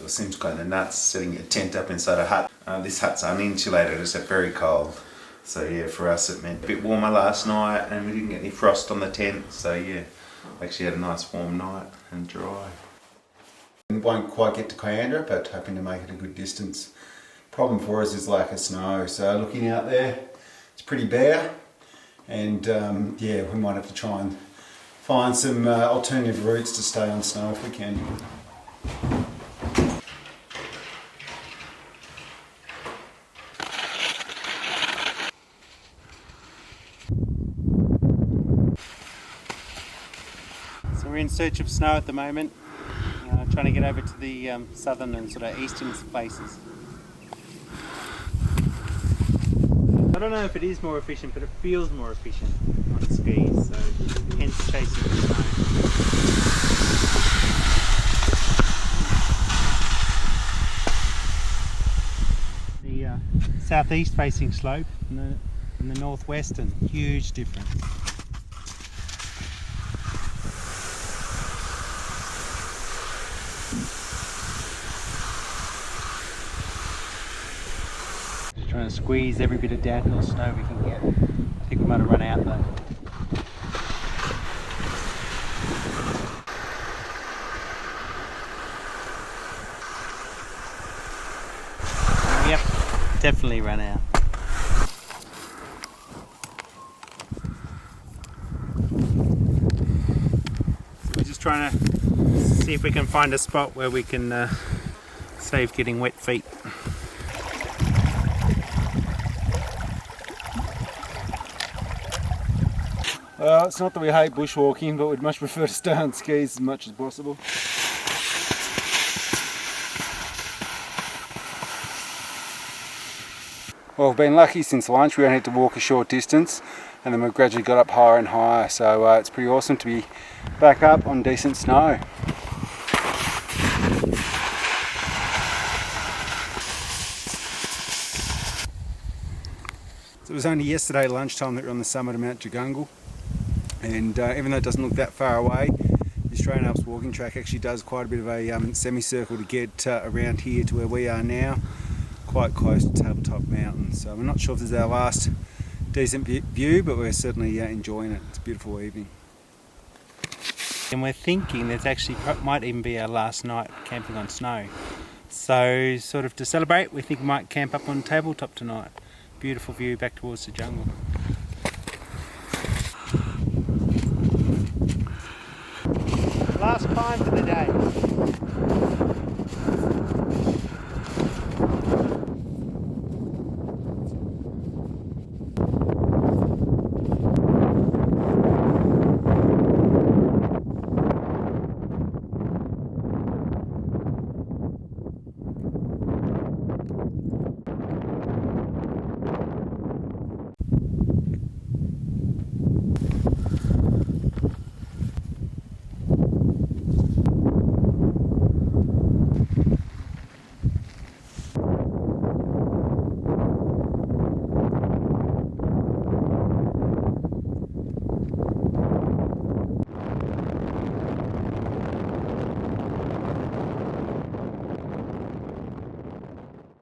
it seems kind of nuts setting a tent up inside a hut. This hut's uninsulated, it's very cold. So yeah, for us it meant a bit warmer last night and we didn't get any frost on the tent. So yeah, actually had a nice warm night and dry. We won't quite get to Kiandra, but hoping to make it a good distance. Problem for us is lack of snow. So looking out there, it's pretty bare. And yeah, we might have to try and find some alternative routes to stay on snow if we can. So we're in search of snow at the moment, trying to get over to the southern and sort of eastern places. I don't know if it is more efficient, but it feels more efficient on skis, so hence chasing the snow. The southeast facing slope and the northwestern, huge difference. Trying to squeeze every bit of downhill snow we can get. I think we might have run out though. Yep, definitely run out. So we're just trying to see if we can find a spot where we can save getting wet feet. Well, it's not that we hate bushwalking, but we'd much prefer to stay on skis as much as possible. Well, we've been lucky since lunch. We only had to walk a short distance and then we've gradually got up higher and higher, so it's pretty awesome to be back up on decent snow. So it was only yesterday lunchtime that we were on the summit of Mount Jagungal. And even though it doesn't look that far away, the Australian Alps walking track actually does quite a bit of a semicircle to get around here to where we are now, quite close to Tabletop Mountain. So we're not sure if this is our last decent view, but we're certainly enjoying it. It's a beautiful evening. And we're thinking that actually might even be our last night camping on snow. So sort of to celebrate, we think we might camp up on Tabletop tonight. Beautiful view back towards the jungle.